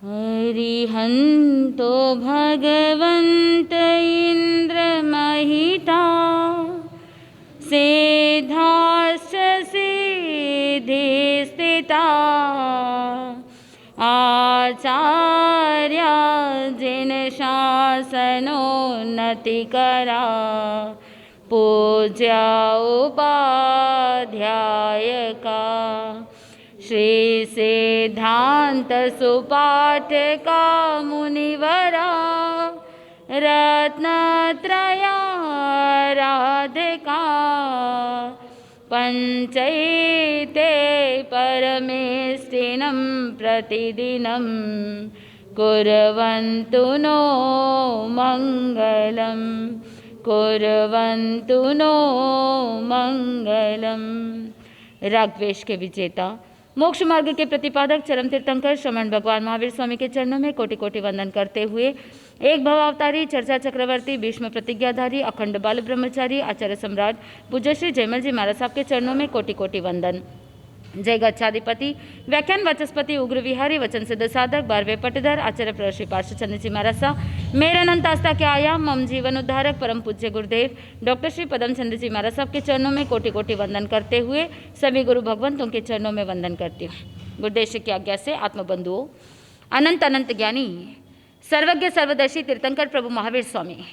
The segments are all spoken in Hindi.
हरिहन्तो भगवन्त इन्द्र महिता सेधाश्च सिद्धि स्थिता आचार्या जिन शासनोन्नतिकरा पूज्या उपाध्यायका श्री सिद्धांत सुपाठका मुनिवरा रत्नत्रयाराधिका पंचैते परमेष्टिनं प्रतिदिनं कुर्वन्तु नो मङ्गलं कुर्वन्तु नो मंगलम। रागद्वेष के विजेता मोक्ष मार्ग के प्रतिपादक चरम तीर्थंकर श्रमण भगवान महावीर स्वामी के चरणों में कोटि कोटि वंदन करते हुए एक भवावतारी चर्चा चक्रवर्ती भीष्म प्रतिज्ञाधारी अखंड बाल ब्रह्मचारी आचार्य सम्राट पूज्य श्री जयमल जी महाराज साहब के चरणों में कोटि कोटि वंदन। जय गच्छाधिपति व्याख्यान वाचस्पति उग्र विहारी वचन सिद्ध साधक 12वें पटधर आचार्य प्रभु श्री पार्श्वचंद्र जी महाराज साहब मेरे अनंत आस्था के आयाम मम जीवन उद्धारक परम पूज्य गुरुदेव डॉक्टर श्री पदम चंद्र जी महाराज साहब के चरणों में कोटि कोटि वंदन करते हुए सभी गुरु भगवंतों के चरणों में वंदन करती हूँ। गुरुदेव की आज्ञा से आत्मबंधुओं, अनंत अनंत ज्ञानी सर्वज्ञ सर्वदर्शी तीर्थंकर प्रभु महावीर स्वामी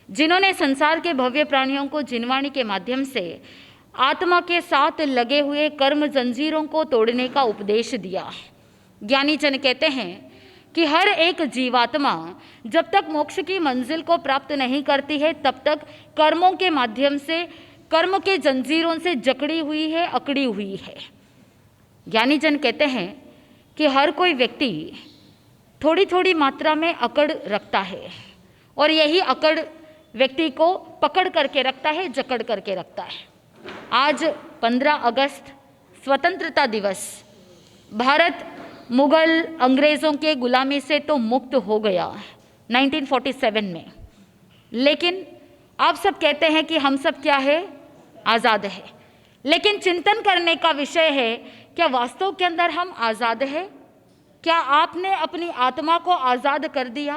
जिन्होंने संसार के भव्य प्राणियों को जिनवाणी के माध्यम से आत्मा के साथ लगे हुए कर्म जंजीरों को तोड़ने का उपदेश दिया। ज्ञानी जन कहते हैं कि हर एक जीवात्मा जब तक मोक्ष की मंजिल को प्राप्त नहीं करती है तब तक कर्मों के माध्यम से कर्म के जंजीरों से जकड़ी हुई है, अकड़ी हुई है। ज्ञानी जन कहते हैं कि हर कोई व्यक्ति थोड़ी थोड़ी मात्रा में अकड़ रखता है और यही अकड़ व्यक्ति को पकड़ करके रखता है, जकड़ करके रखता है। आज 15 अगस्त स्वतंत्रता दिवस, भारत मुगल अंग्रेज़ों के गुलामी से तो मुक्त हो गया 1947 में, लेकिन आप सब कहते हैं कि हम सब क्या है, आज़ाद है। लेकिन चिंतन करने का विषय है, क्या वास्तव के अंदर हम आज़ाद हैं? क्या आपने अपनी आत्मा को आज़ाद कर दिया?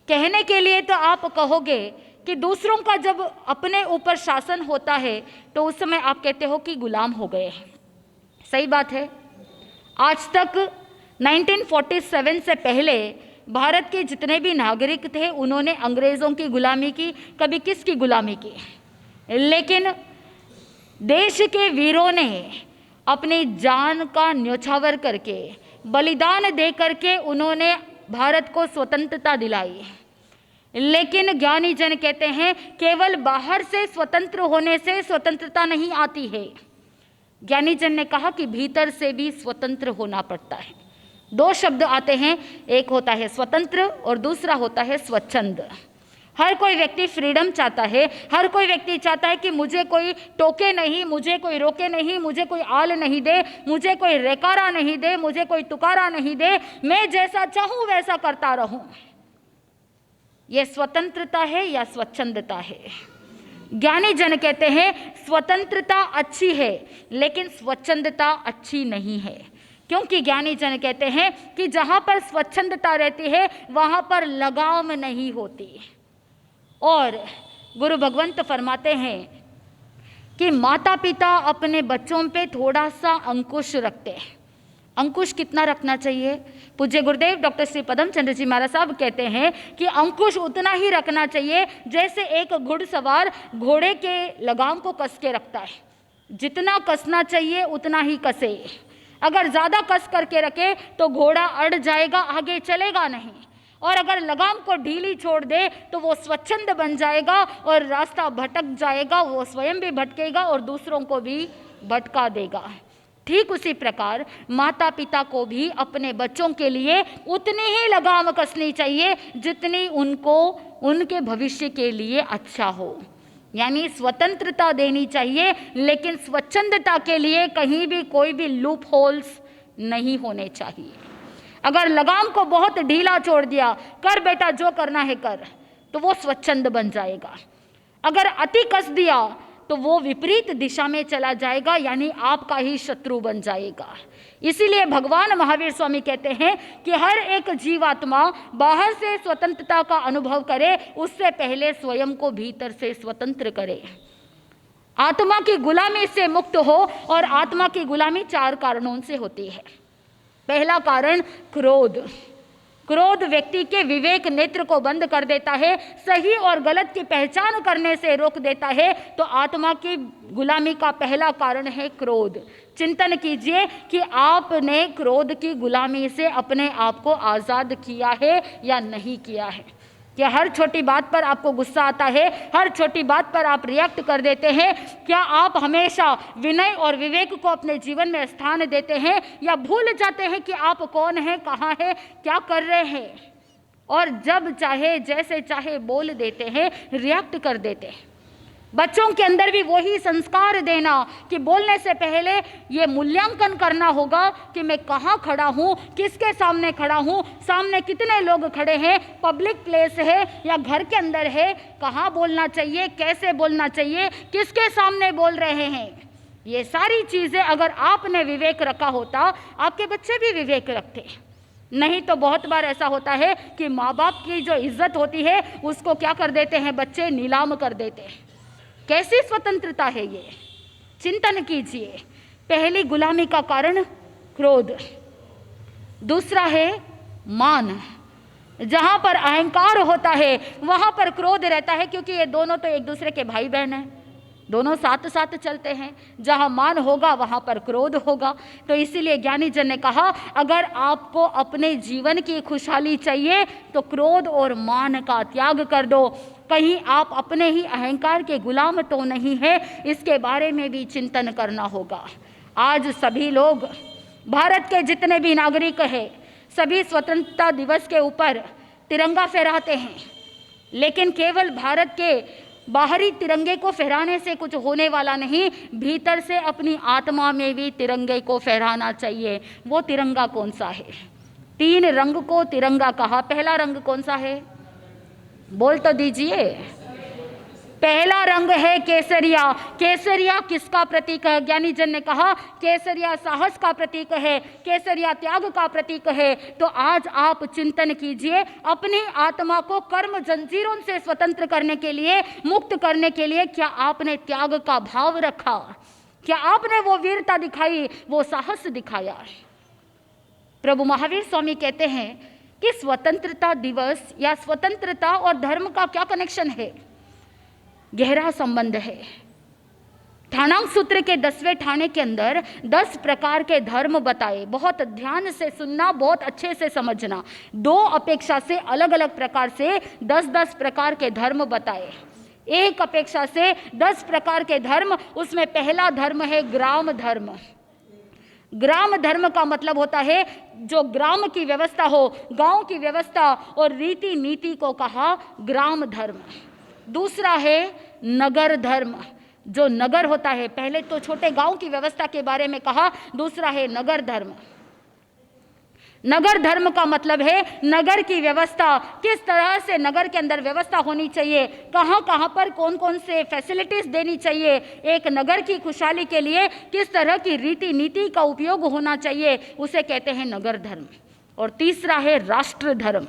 कहने के लिए तो आप कहोगे कि दूसरों का जब अपने ऊपर शासन होता है तो उस समय आप कहते हो कि गुलाम हो गए हैं। सही बात है। आज तक 1947 से पहले भारत के जितने भी नागरिक थे उन्होंने अंग्रेज़ों की गुलामी की, कभी किसकी गुलामी की? लेकिन देश के वीरों ने अपनी जान का न्यौछावर करके, बलिदान दे करके उन्होंने भारत को स्वतंत्रता दिलाई। लेकिन ज्ञानी जन कहते हैं केवल बाहर से स्वतंत्र होने से स्वतंत्रता नहीं आती है। ज्ञानी जन ने कहा कि भीतर से भी स्वतंत्र होना पड़ता है। दो शब्द आते हैं, एक होता है स्वतंत्र और दूसरा होता है स्वच्छंद। हर कोई व्यक्ति फ्रीडम चाहता है, हर कोई व्यक्ति चाहता है कि मुझे कोई टोके नहीं, मुझे कोई रोके नहीं, मुझे कोई आल नहीं दे, मुझे कोई रेकारा नहीं दे, मुझे कोई तुकारा नहीं दे, मैं जैसा चाहूँ वैसा करता रहूँ। यह स्वतंत्रता है या स्वच्छंदता है? ज्ञानी जन कहते हैं स्वतंत्रता अच्छी है लेकिन स्वच्छंदता अच्छी नहीं है, क्योंकि ज्ञानी जन कहते हैं कि जहाँ पर स्वच्छंदता रहती है वहाँ पर लगाम नहीं होती। और गुरु भगवंत फरमाते हैं कि माता पिता अपने बच्चों पे थोड़ा सा अंकुश रखते हैं। अंकुश कितना रखना चाहिए? पूज्य गुरुदेव डॉक्टर श्री पदम चंद्र जी महाराज साहब कहते हैं कि अंकुश उतना ही रखना चाहिए जैसे एक घुड़सवार घोड़े के लगाम को कस के रखता है। जितना कसना चाहिए उतना ही कसे। अगर ज़्यादा कस करके रखे तो घोड़ा अड़ जाएगा, आगे चलेगा नहीं। और अगर लगाम को ढीली छोड़ दे तो वो स्वच्छंद बन जाएगा और रास्ता भटक जाएगा, वो स्वयं भी भटकेगा और दूसरों को भी भटका देगा। ठीक उसी प्रकार माता पिता को भी अपने बच्चों के लिए उतनी ही लगाम कसनी चाहिए जितनी उनको उनके भविष्य के लिए अच्छा हो। यानी स्वतंत्रता देनी चाहिए लेकिन स्वच्छंदता के लिए कहीं भी कोई भी लूप होल्स नहीं होने चाहिए। अगर लगाम को बहुत ढीला छोड़ दिया, कर बेटा जो करना है कर, तो वो स्वच्छंद बन जाएगा। अगर अति कस दिया तो वो विपरीत दिशा में चला जाएगा, यानी आपका ही शत्रु बन जाएगा। इसीलिए भगवान महावीर स्वामी कहते हैं कि हर एक जीवात्मा बाहर से स्वतंत्रता का अनुभव करे, उससे पहले स्वयं को भीतर से स्वतंत्र करे, आत्मा की गुलामी से मुक्त हो। और आत्मा की गुलामी 4 कारणों से होती है। पहला कारण क्रोध। क्रोध व्यक्ति के विवेक नेत्र को बंद कर देता है, सही और गलत की पहचान करने से रोक देता है। तो आत्मा की गुलामी का पहला कारण है क्रोध। चिंतन कीजिए कि आपने क्रोध की गुलामी से अपने आप को आज़ाद किया है या नहीं किया है। क्या हर छोटी बात पर आपको गुस्सा आता है, हर छोटी बात पर आप रिएक्ट कर देते हैं? क्या आप हमेशा विनय और विवेक को अपने जीवन में स्थान देते हैं, या भूल जाते हैं कि आप कौन हैं, कहाँ हैं, क्या कर रहे हैं, और जब चाहे जैसे चाहे बोल देते हैं, रिएक्ट कर देते हैं? बच्चों के अंदर भी वही संस्कार देना कि बोलने से पहले ये मूल्यांकन करना होगा कि मैं कहाँ खड़ा हूँ, किसके सामने खड़ा हूँ, सामने कितने लोग खड़े हैं, पब्लिक प्लेस है या घर के अंदर है, कहाँ बोलना चाहिए, कैसे बोलना चाहिए, किसके सामने बोल रहे हैं। ये सारी चीज़ें अगर आपने विवेक रखा होता, आपके बच्चे भी विवेक रखते। नहीं तो बहुत बार ऐसा होता है कि माँ बाप की जो इज्जत होती है उसको क्या कर देते हैं बच्चे, नीलाम कर देते हैं। कैसी स्वतंत्रता है ये? चिंतन कीजिए। पहली गुलामी का कारण क्रोध, दूसरा है मान। जहां पर अहंकार होता है वहां पर क्रोध रहता है, क्योंकि ये दोनों तो एक दूसरे के भाई बहन हैं, दोनों साथ साथ चलते हैं। जहां मान होगा वहां पर क्रोध होगा। तो इसीलिए ज्ञानी जन ने कहा, अगर आपको अपने जीवन की खुशहाली चाहिए तो क्रोध और मान का त्याग कर दो। कहीं आप अपने ही अहंकार के गुलाम तो नहीं है, इसके बारे में भी चिंतन करना होगा। आज सभी लोग, भारत के जितने भी नागरिक हैं, सभी स्वतंत्रता दिवस के ऊपर तिरंगा फहराते हैं, लेकिन केवल भारत के बाहरी तिरंगे को फहराने से कुछ होने वाला नहीं, भीतर से अपनी आत्मा में भी तिरंगे को फहराना चाहिए। वो तिरंगा कौन सा है? 3 रंग को तिरंगा कहा। पहला रंग कौन सा है? बोल तो दीजिए। पहला रंग है केसरिया। केसरिया किसका प्रतीक है? ज्ञानी जन ने कहा केसरिया साहस का प्रतीक है, केसरिया त्याग का प्रतीक है। तो आज आप चिंतन कीजिए, अपनी आत्मा को कर्म जंजीरों से स्वतंत्र करने के लिए, मुक्त करने के लिए क्या आपने त्याग का भाव रखा? क्या आपने वो वीरता दिखाई, वो साहस दिखाया? प्रभु महावीर स्वामी कहते हैं कि स्वतंत्रता दिवस या स्वतंत्रता और धर्म का क्या कनेक्शन है? गहरा संबंध है। ठाणांक सूत्र के 10वें ठाणे के अंदर 10 प्रकार के धर्म बताए। बहुत ध्यान से सुनना, बहुत अच्छे से समझना। 2 अपेक्षा से अलग अलग प्रकार से 10-10 प्रकार के धर्म बताए। एक अपेक्षा से 10 प्रकार के धर्म, उसमें पहला धर्म है ग्राम धर्म। ग्राम धर्म का मतलब होता है जो ग्राम की व्यवस्था हो, गांव की व्यवस्था और रीति नीति को कहा ग्राम धर्म। दूसरा है नगर धर्म, जो नगर होता है, पहले तो छोटे गांव की व्यवस्था के बारे में कहा, दूसरा है नगर धर्म। नगर धर्म का मतलब है नगर की व्यवस्था, किस तरह से नगर के अंदर व्यवस्था होनी चाहिए, कहाँ कहाँ पर कौन कौन से फैसिलिटीज देनी चाहिए, एक नगर की खुशहाली के लिए किस तरह की रीति नीति का उपयोग होना चाहिए, उसे कहते हैं नगर धर्म। और तीसरा है राष्ट्र धर्म।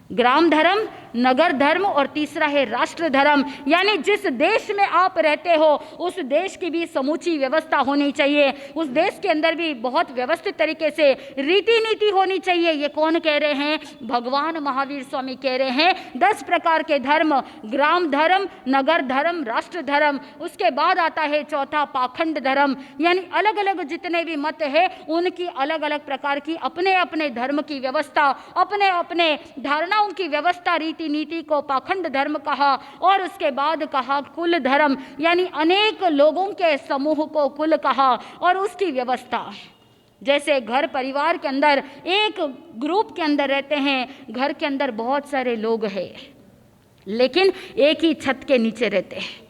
ग्राम धर्म, नगर धर्म और तीसरा है राष्ट्र धर्म। यानी जिस देश में आप रहते हो उस देश की भी समूची व्यवस्था होनी चाहिए, उस देश के अंदर भी बहुत व्यवस्थित तरीके से रीति नीति होनी चाहिए। ये कौन कह रहे हैं? भगवान महावीर स्वामी कह रहे हैं 10 प्रकार के धर्म, ग्राम धर्म, नगर धर्म, राष्ट्र धर्म। उसके बाद आता है चौथा पाखंड धर्म, यानी अलग अलग जितने भी मत है उनकी अलग अलग प्रकार की अपने अपने धर्म की व्यवस्था, अपने अपने धारणा उनकी व्यवस्था, रीति नीति को पाखंड धर्म कहा। और उसके बाद कहा कुल धर्म, यानी अनेक लोगों के समूह को कुल कहा और उसकी व्यवस्था। जैसे घर परिवार के अंदर एक ग्रुप के अंदर रहते हैं, घर के अंदर बहुत सारे लोग हैं लेकिन एक ही छत के नीचे रहते हैं।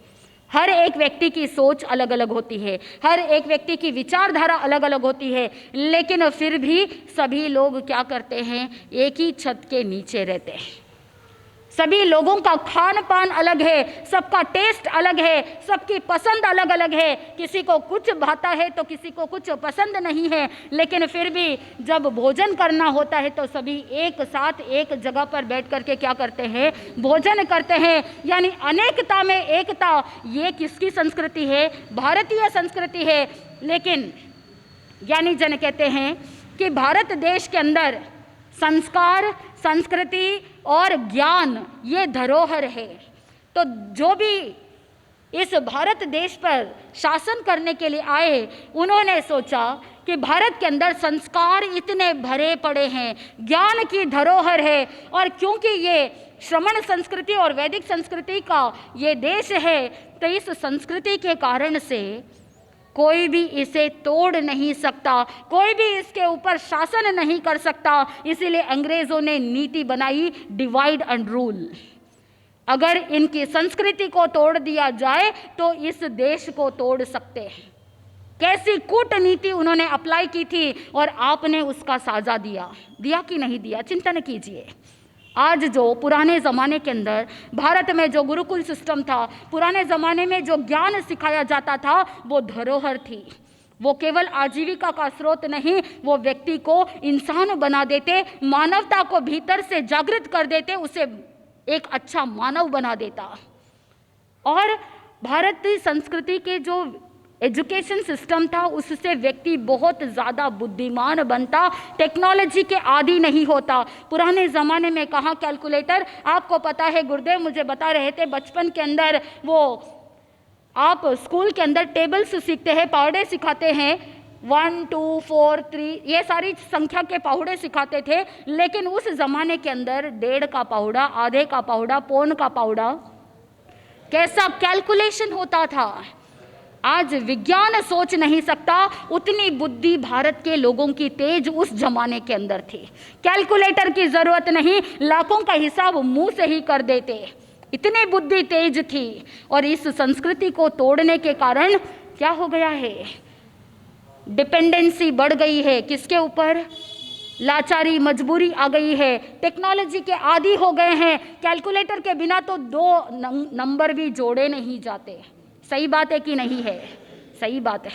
हर एक व्यक्ति की सोच अलग अलग होती है, हर एक व्यक्ति की विचारधारा अलग अलग होती है, लेकिन फिर भी सभी लोग क्या करते हैं? एक ही छत के नीचे रहते हैं। सभी लोगों का खान पान अलग है, सबका टेस्ट अलग है, सबकी पसंद अलग अलग है। किसी को कुछ भाता है तो किसी को कुछ पसंद नहीं है, लेकिन फिर भी जब भोजन करना होता है तो सभी एक साथ एक जगह पर बैठ करके क्या करते हैं, भोजन करते हैं। यानी अनेकता में एकता, ये किसकी संस्कृति है? भारतीय संस्कृति है। लेकिन ज्ञानी जन कहते हैं कि भारत देश के अंदर संस्कार, संस्कृति और ज्ञान ये धरोहर है। तो जो भी इस भारत देश पर शासन करने के लिए आए, उन्होंने सोचा कि भारत के अंदर संस्कार इतने भरे पड़े हैं, ज्ञान की धरोहर है, और क्योंकि ये श्रमण संस्कृति और वैदिक संस्कृति का ये देश है, तो इस संस्कृति के कारण से कोई भी इसे तोड़ नहीं सकता, कोई भी इसके ऊपर शासन नहीं कर सकता। इसीलिए अंग्रेजों ने नीति बनाई डिवाइड एंड रूल। अगर इनकी संस्कृति को तोड़ दिया जाए तो इस देश को तोड़ सकते हैं। कैसी कूटनीति उन्होंने अप्लाई की थी, और आपने उसका साजा दिया कि नहीं दिया? चिंतन कीजिए। आज जो पुराने ज़माने के अंदर भारत में जो गुरुकुल सिस्टम था, पुराने ज़माने में जो ज्ञान सिखाया जाता था, वो धरोहर थी। वो केवल आजीविका का स्रोत नहीं, वो व्यक्ति को इंसान बना देते, मानवता को भीतर से जागृत कर देते, उसे एक अच्छा मानव बना देता। और भारतीय संस्कृति के जो एजुकेशन सिस्टम था, उससे व्यक्ति बहुत ज़्यादा बुद्धिमान बनता, टेक्नोलॉजी के आदी नहीं होता। पुराने ज़माने में कहाँ कैलकुलेटर, आपको पता है गुरुदेव मुझे बता रहे थे बचपन के अंदर, वो आप स्कूल के अंदर टेबल्स सीखते हैं, पावड़े सिखाते हैं, 1 2 4 3 ये सारी संख्या के पाहुड़े सिखाते थे। लेकिन उस ज़माने के अंदर 1.5 का पाहुड़ा, आधे का पाहुड़ा, पौन का पाहुड़ा, कैसा कैलकुलेशन होता था। आज विज्ञान सोच नहीं सकता, उतनी बुद्धि भारत के लोगों की तेज उस जमाने के अंदर थी। कैलकुलेटर की जरूरत नहीं, लाखों का हिसाब मुंह से ही कर देते, इतनी बुद्धि तेज थी। और इस संस्कृति को तोड़ने के कारण क्या हो गया है? डिपेंडेंसी बढ़ गई है। किसके ऊपर? लाचारी, मजबूरी आ गई है, टेक्नोलॉजी के आदी हो गए हैं। कैलकुलेटर के बिना तो 2 नंबर भी जोड़े नहीं जाते। सही बात है कि नहीं है? सही बात है।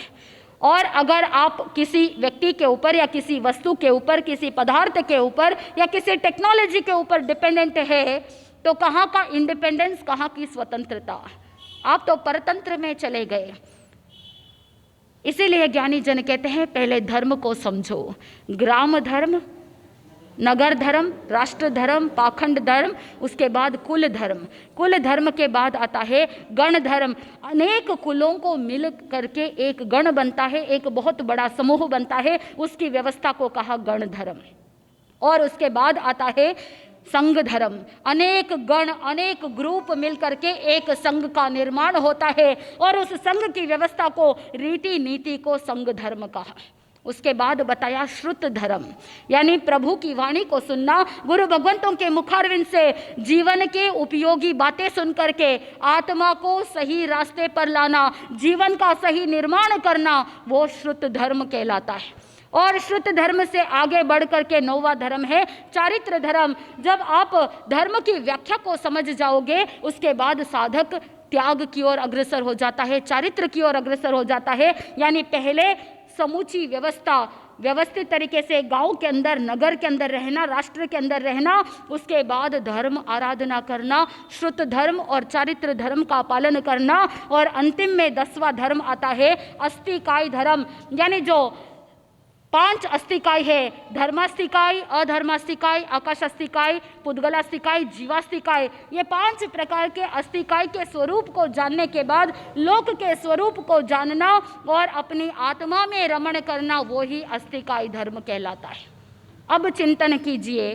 और अगर आप किसी व्यक्ति के ऊपर या किसी वस्तु के ऊपर, किसी पदार्थ के ऊपर या किसी टेक्नोलॉजी के ऊपर डिपेंडेंट है, तो कहाँ का इंडिपेंडेंस, कहाँ की स्वतंत्रता? आप तो परतंत्र में चले गए। इसीलिए ज्ञानी जन कहते हैं पहले धर्म को समझो। ग्राम धर्म, नगर धर्म, राष्ट्र धर्म, पाखंड धर्म, उसके बाद कुल धर्म। कुल धर्म के बाद आता है गण धर्म। अनेक कुलों को मिल करके एक गण बनता है, एक बहुत बड़ा समूह बनता है, उसकी व्यवस्था को कहा गण धर्म। और उसके बाद आता है संघ धर्म। अनेक गण, अनेक ग्रुप मिल करके एक संघ का निर्माण होता है, और उस संघ की व्यवस्था को, रीति नीति को संघ धर्म कहा। उसके बाद बताया श्रुत धर्म, यानी प्रभु की वाणी को सुनना, गुरु भगवंतों के मुखारविंद से जीवन के उपयोगी बातें सुन करके आत्मा को सही रास्ते पर लाना, जीवन का सही निर्माण करना, वो श्रुत धर्म कहलाता है। और श्रुत धर्म से आगे बढ़ करके 9वां धर्म है चारित्र धर्म। जब आप धर्म की व्याख्या को समझ जाओगे, उसके बाद साधक त्याग की ओर अग्रसर हो जाता है, चारित्र की ओर अग्रसर हो जाता है। यानी पहले समूची व्यवस्था, व्यवस्थित तरीके से गांव के अंदर, नगर के अंदर रहना, राष्ट्र के अंदर रहना, उसके बाद धर्म आराधना करना, श्रुत धर्म और चारित्र धर्म का पालन करना, और अंतिम में 10वां धर्म आता है अस्तिकाय धर्म। यानी जो 5 अस्तिकाय है, धर्मास्तिकाय, अधर्मास्तिकाय, आकाशास्तिकाय, पुद्गलास्तिकाय, जीवास्तिकाय, ये 5 प्रकार के अस्तिकाय के स्वरूप को जानने के बाद लोक के स्वरूप को जानना और अपनी आत्मा में रमण करना, वो ही अस्तिकाय धर्म कहलाता है। अब चिंतन कीजिए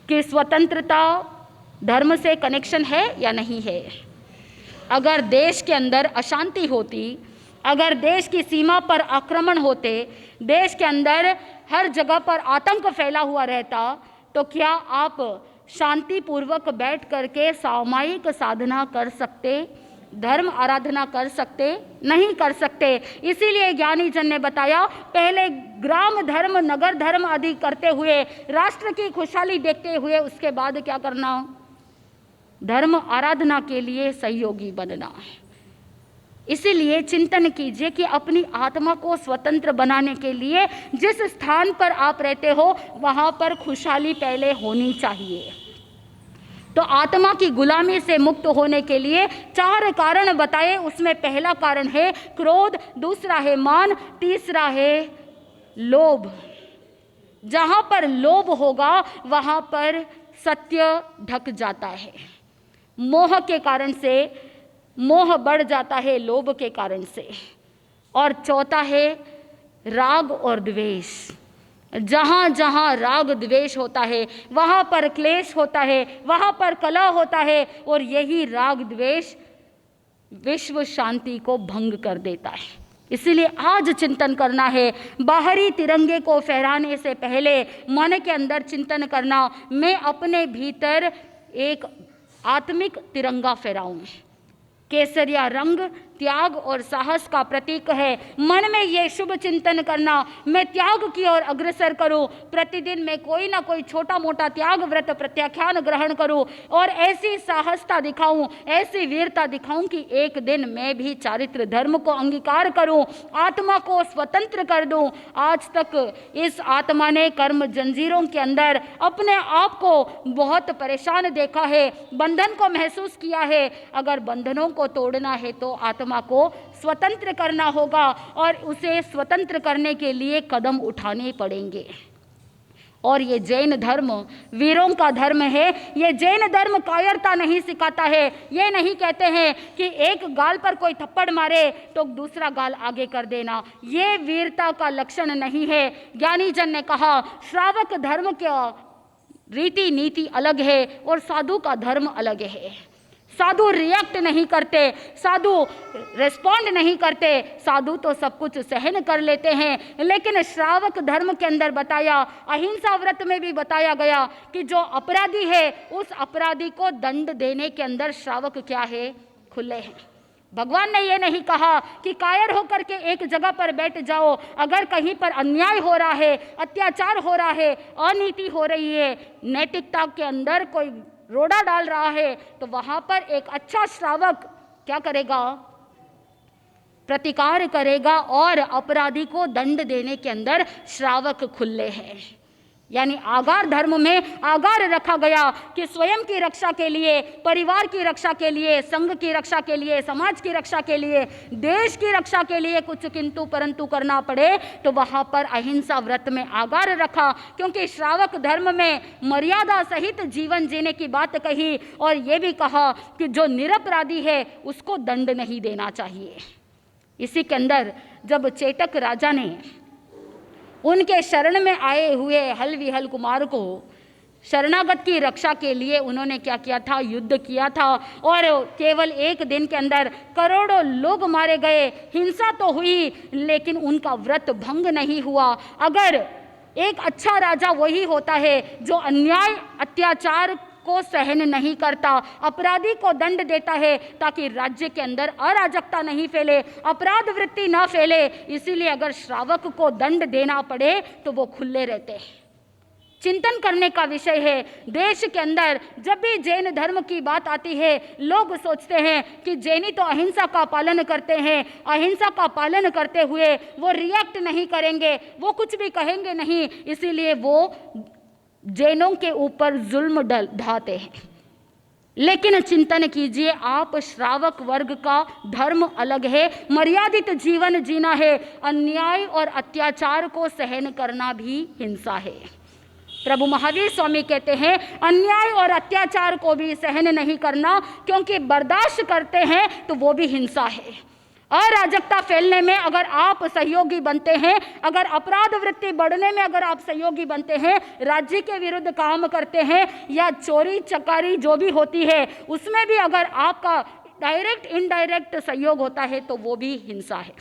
कि स्वतंत्रता धर्म से कनेक्शन है या नहीं है। अगर देश के अंदर अशांति होती, अगर देश की सीमा पर आक्रमण होते, देश के अंदर हर जगह पर आतंक फैला हुआ रहता, तो क्या आप शांतिपूर्वक बैठ करके सामूहिक साधना कर सकते? धर्म आराधना कर सकते नहीं कर सकते। इसीलिए ज्ञानी जन ने बताया, पहले ग्राम धर्म नगर धर्म आदि करते हुए राष्ट्र की खुशहाली देखते हुए उसके बाद क्या करना, धर्म आराधना के लिए सहयोगी बनना है। इसीलिए चिंतन कीजिए कि अपनी आत्मा को स्वतंत्र बनाने के लिए जिस स्थान पर आप रहते हो वहाँ पर खुशहाली पहले होनी चाहिए। तो आत्मा की गुलामी से मुक्त होने के लिए 4 कारण बताए। उसमें पहला कारण है क्रोध, दूसरा है मान, तीसरा है लोभ। जहाँ पर लोभ होगा वहाँ पर सत्य ढक जाता है। मोह के कारण से मोह बढ़ जाता है, लोभ के कारण से। और चौथा है राग और द्वेष। जहाँ जहाँ राग द्वेष होता है वहाँ पर क्लेश होता है, वहाँ पर कलह होता है, और यही राग द्वेष विश्व शांति को भंग कर देता है। इसीलिए आज चिंतन करना है, बाहरी तिरंगे को फहराने से पहले मन के अंदर चिंतन करना, मैं अपने भीतर एक आत्मिक तिरंगा फहराऊं। केसरिया रंग त्याग और साहस का प्रतीक है। मन में ये शुभ चिंतन करना, मैं त्याग की ओर अग्रसर करूं, प्रतिदिन मैं कोई ना कोई छोटा मोटा त्याग व्रत प्रत्याख्यान ग्रहण करूं और ऐसी साहसता दिखाऊं, ऐसी वीरता दिखाऊं कि एक दिन मैं भी चारित्र धर्म को अंगीकार करूं, आत्मा को स्वतंत्र कर दूं। आज तक इस आत्मा ने कर्म जंजीरों के अंदर अपने आप को बहुत परेशान देखा है, बंधन को महसूस किया है। अगर बंधनों को तोड़ना है तो आत्मा को स्वतंत्र करना होगा और उसे स्वतंत्र करने के लिए कदम उठाने पड़ेंगे। और ये जैन धर्म वीरों का धर्म है। ये जैन धर्म कायरता नहीं सिखाता है। ये नहीं कहते हैं कि एक गाल पर कोई थप्पड़ मारे तो दूसरा गाल आगे कर देना, ये वीरता का लक्षण नहीं है। ज्ञानी जन ने कहा श्रावक धर्म का रीति नीति अलग है और साधु का धर्म अलग है। साधु रिएक्ट नहीं करते, साधु रिस्पॉन्ड नहीं करते, साधु तो सब कुछ सहन कर लेते हैं। लेकिन श्रावक धर्म के अंदर बताया, अहिंसा व्रत में भी बताया गया कि जो अपराधी है उस अपराधी को दंड देने के अंदर श्रावक क्या है, खुले हैं। भगवान ने ये नहीं कहा कि कायर होकर के एक जगह पर बैठ जाओ। अगर कहीं पर अन्याय हो रहा है, अत्याचार हो रहा है, अनीति हो रही है, नैतिकता के अंदर कोई रोड़ा डाल रहा है, तो वहां पर एक अच्छा श्रावक क्या करेगा, प्रतिकार करेगा और अपराधी को दंड देने के अंदर श्रावक खुले हैं। यानी आगार धर्म में आगार रखा गया कि स्वयं की रक्षा के लिए, परिवार की रक्षा के लिए, संघ की रक्षा के लिए, समाज की रक्षा के लिए, देश की रक्षा के लिए कुछ किंतु परंतु करना पड़े तो वहाँ पर अहिंसा व्रत में आगार रखा। क्योंकि श्रावक धर्म में मर्यादा सहित जीवन जीने की बात कही और ये भी कहा कि जो निरपराधी है उसको दंड नहीं देना चाहिए। इसी के अंदर जब चेटक राजा ने उनके शरण में आए हुए हल विहल कुमार को शरणागत की रक्षा के लिए उन्होंने क्या किया था, युद्ध किया था और केवल एक दिन के अंदर करोड़ों लोग मारे गए। हिंसा तो हुई लेकिन उनका व्रत भंग नहीं हुआ। अगर एक अच्छा राजा वही होता है जो अन्याय अत्याचार को सहन नहीं करता, अपराधी को दंड देता है ताकि राज्य के अंदर अराजकता नहीं फैले, अपराध वृत्ति ना फैले। इसीलिए अगर श्रावक को दंड देना पड़े तो वो खुले रहते हैं। चिंतन करने का विषय है। देश के अंदर जब भी जैन धर्म की बात आती है लोग सोचते हैं कि जैनी तो अहिंसा का पालन करते हैं, अहिंसा का पालन करते हुए वो रिएक्ट नहीं करेंगे, वो कुछ भी कहेंगे नहीं, इसीलिए वो जैनों के ऊपर जुल्म ढाते हैं। लेकिन चिंतन कीजिए, आप श्रावक वर्ग का धर्म अलग है, मर्यादित जीवन जीना है, अन्याय और अत्याचार को सहन करना भी हिंसा है। प्रभु महावीर स्वामी कहते हैं अन्याय और अत्याचार को भी सहन नहीं करना, क्योंकि बर्दाश्त करते हैं तो वो भी हिंसा है। अराजकता फैलने में अगर आप सहयोगी बनते हैं, अगर अपराध वृत्ति बढ़ने में अगर आप सहयोगी बनते हैं, राज्य के विरुद्ध काम करते हैं या चोरी चकारी जो भी होती है उसमें भी अगर आपका डायरेक्ट इनडायरेक्ट सहयोग होता है तो वो भी हिंसा है।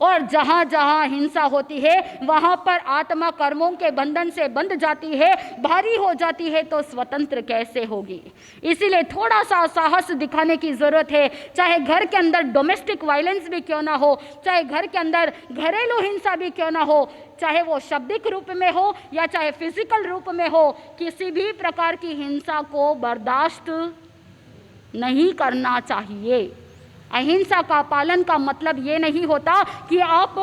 और जहाँ जहाँ हिंसा होती है वहाँ पर आत्मा कर्मों के बंधन से बंध जाती है, भारी हो जाती है, तो स्वतंत्र कैसे होगी। इसीलिए थोड़ा सा साहस दिखाने की ज़रूरत है, चाहे घर के अंदर डोमेस्टिक वायलेंस भी क्यों ना हो, चाहे घर के अंदर घरेलू हिंसा भी क्यों ना हो, चाहे वो शाब्दिक रूप में हो या चाहे फिजिकल रूप में हो, किसी भी प्रकार की हिंसा को बर्दाश्त नहीं करना चाहिए। अहिंसा का पालन का मतलब ये नहीं होता कि आप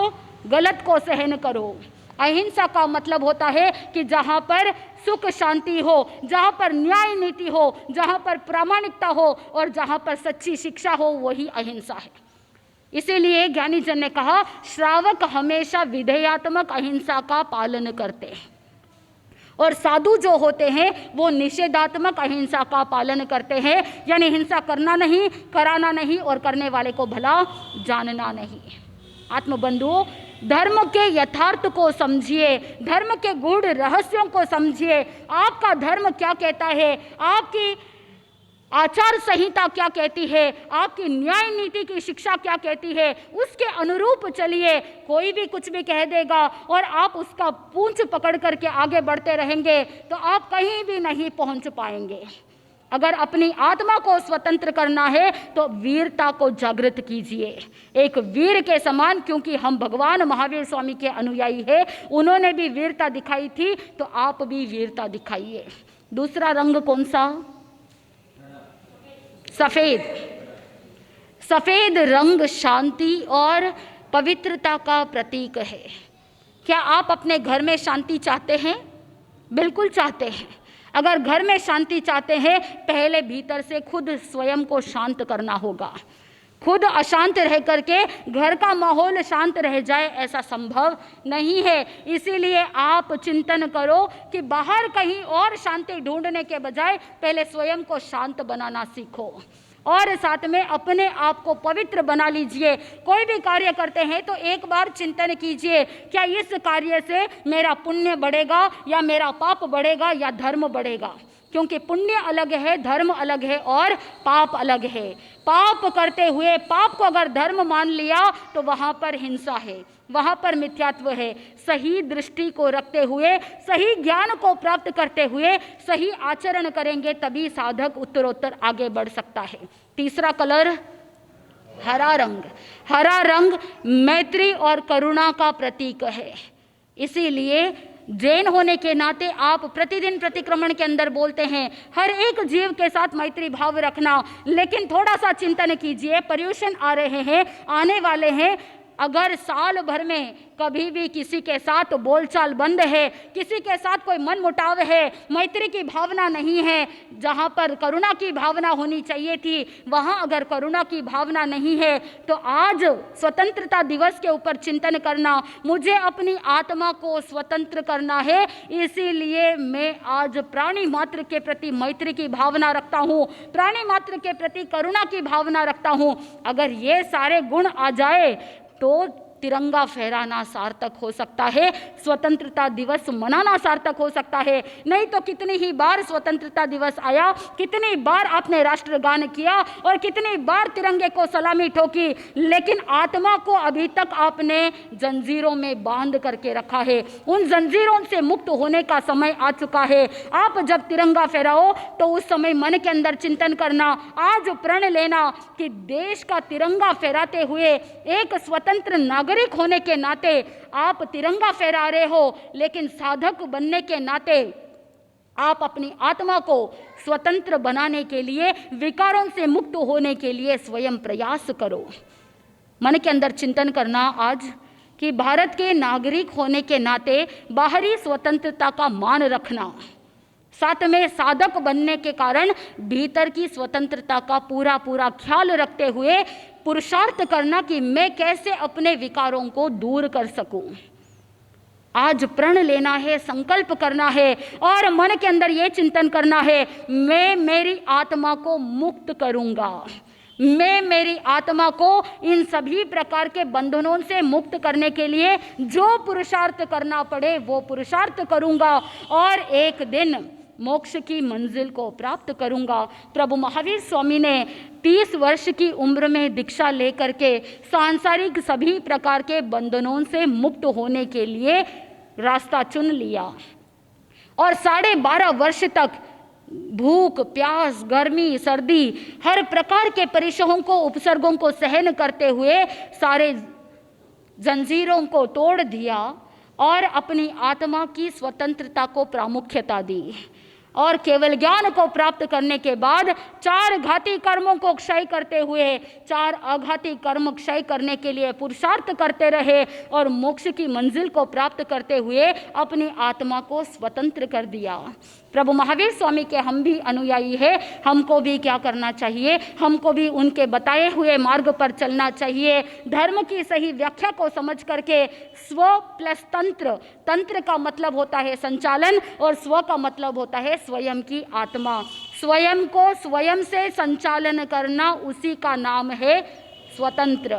गलत को सहन करो। अहिंसा का मतलब होता है कि जहाँ पर सुख शांति हो, जहाँ पर न्याय नीति हो, जहाँ पर प्रामाणिकता हो और जहाँ पर सच्ची शिक्षा हो, वही अहिंसा है। इसीलिए ज्ञानी जन ने कहा, श्रावक हमेशा विधेयात्मक अहिंसा का पालन करते हैं और साधु जो होते हैं वो निषेधात्मक अहिंसा का पालन करते हैं, यानी हिंसा करना नहीं, कराना नहीं और करने वाले को भला जानना नहीं। आत्मबंधुओं, धर्म के यथार्थ को समझिए, धर्म के गूढ़ रहस्यों को समझिए। आपका धर्म क्या कहता है, आपकी आचार संहिता क्या कहती है, आपकी न्याय नीति की शिक्षा क्या कहती है, उसके अनुरूप चलिए। कोई भी कुछ भी कह देगा और आप उसका पूंछ पकड़ करके आगे बढ़ते रहेंगे तो आप कहीं भी नहीं पहुंच पाएंगे। अगर अपनी आत्मा को स्वतंत्र करना है तो वीरता को जागृत कीजिए, एक वीर के समान, क्योंकि हम भगवान महावीर स्वामी के अनुयायी हैं, उन्होंने भी वीरता दिखाई थी, तो आप भी वीरता दिखाइए। दूसरा रंग कौन सा? सफ़ेद। सफ़ेद रंग शांति और पवित्रता का प्रतीक है। क्या आप अपने घर में शांति चाहते हैं? बिल्कुल चाहते हैं। अगर घर में शांति चाहते हैं, पहले भीतर से खुद स्वयं को शांत करना होगा। खुद अशांत रह करके घर का माहौल शांत रह जाए, ऐसा संभव नहीं है। इसीलिए आप चिंतन करो कि बाहर कहीं और शांति ढूंढने के बजाय पहले स्वयं को शांत बनाना सीखो और साथ में अपने आप को पवित्र बना लीजिए। कोई भी कार्य करते हैं तो एक बार चिंतन कीजिए, क्या इस कार्य से मेरा पुण्य बढ़ेगा या मेरा पाप बढ़ेगा या धर्म बढ़ेगा। क्योंकि पुण्य अलग है, धर्म अलग है और पाप अलग है। पाप करते हुए पाप को अगर धर्म मान लिया तो वहाँ पर हिंसा है, वहाँ पर मिथ्यात्व है। सही दृष्टि को रखते हुए, सही ज्ञान को प्राप्त करते हुए सही आचरण करेंगे, तभी साधक उत्तरोत्तर आगे बढ़ सकता है। तीसरा कलर हरा रंग। हरा रंग मैत्री और करुणा का प्रतीक है। इसीलिए जैन होने के नाते आप प्रतिदिन प्रतिक्रमण के अंदर बोलते हैं हर एक जीव के साथ मैत्री भाव रखना। लेकिन थोड़ा सा चिंतन कीजिए, पर्यूषण आ रहे हैं, आने वाले हैं। अगर साल भर में कभी भी किसी के साथ बोलचाल बंद है, किसी के साथ कोई मनमुटाव है, मैत्री की भावना नहीं है, जहाँ पर करुणा की भावना होनी चाहिए थी वहाँ अगर करुणा की भावना नहीं है, तो आज स्वतंत्रता दिवस के ऊपर चिंतन करना, मुझे अपनी आत्मा को स्वतंत्र करना है, इसीलिए मैं आज प्राणी मात्र के प्रति मैत्री की भावना रखता हूँ, प्राणी मात्र के प्रति करुणा की भावना रखता हूँ। अगर ये सारे गुण आ जाए तो तिरंगा फहराना सार्थक हो सकता है, स्वतंत्रता दिवस मनाना सार्थक हो सकता है। नहीं तो कितनी ही बार स्वतंत्रता दिवस आया, कितनी बार आपने राष्ट्रगान किया और कितनी बार तिरंगे को सलामी ठोकी, लेकिन आत्मा को अभी तक आपने जंजीरों में बांध करके रखा है। उन जंजीरों से मुक्त होने का समय आ चुका है। आप जब तिरंगा फहराओ तो उस समय मन के अंदर चिंतन करना, आज प्रण लेना कि देश का तिरंगा फहराते हुए एक स्वतंत्र नागरिक होने के नाते आप तिरंगा फहरा रहे हो, लेकिन साधक बनने के नाते आप अपनी आत्मा को स्वतंत्र बनाने के लिए, विकारों से मुक्त होने के लिए स्वयं प्रयास करो। मन के अंदर चिंतन करना आज कि भारत के नागरिक होने के नाते बाहरी स्वतंत्रता का मान रखना, साथ में साधक बनने के कारण भीतर की स्वतंत्रता का पूरा पूरा ख्याल रखते हुए पुरुषार्थ करना कि मैं कैसे अपने विकारों को दूर कर सकूं। आज प्रण लेना है, संकल्प करना है और मन के अंदर ये चिंतन करना है, मैं मेरी आत्मा को मुक्त करूंगा, मैं मेरी आत्मा को इन सभी प्रकार के बंधनों से मुक्त करने के लिए जो पुरुषार्थ करना पड़े वो पुरुषार्थ करूंगा और एक दिन मोक्ष की मंजिल को प्राप्त करूंगा। प्रभु महावीर स्वामी ने 30 वर्ष की उम्र में दीक्षा लेकर के सांसारिक सभी प्रकार के बंधनों से मुक्त होने के लिए रास्ता चुन लिया और 12.5 वर्ष तक भूख, प्यास, गर्मी, सर्दी, हर प्रकार के परेशानियों को, उपसर्गों को सहन करते हुए सारे जंजीरों को तोड़ दिया और अपनी आत्मा की स्वतंत्रता को प्रामुख्यता दी और केवल ज्ञान को प्राप्त करने के बाद 4 घाती कर्मों को क्षय करते हुए 4 अघाती कर्म क्षय करने के लिए पुरुषार्थ करते रहे और मोक्ष की मंजिल को प्राप्त करते हुए अपनी आत्मा को स्वतंत्र कर दिया। प्रभु महावीर स्वामी के हम भी अनुयायी हैं, हमको भी क्या करना चाहिए? हमको भी उनके बताए हुए मार्ग पर चलना चाहिए। धर्म की सही व्याख्या को समझ करके स्व प्लस तंत्र, तंत्र का मतलब होता है संचालन और स्व का मतलब होता है स्वयं की आत्मा। स्वयं को स्वयं से संचालन करना, उसी का नाम है स्वतंत्र।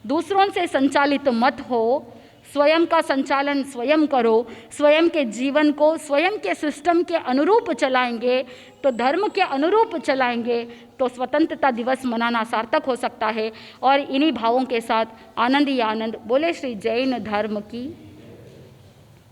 दूसरों से संचालित मत हो, स्वयं का संचालन स्वयं करो। स्वयं के जीवन को स्वयं के सिस्टम के अनुरूप चलाएंगे तो, धर्म के अनुरूप चलाएंगे तो स्वतंत्रता दिवस मनाना सार्थक हो सकता है। और इन्हीं भावों के साथ आनंद ही आनंद बोले श्री जैन धर्म की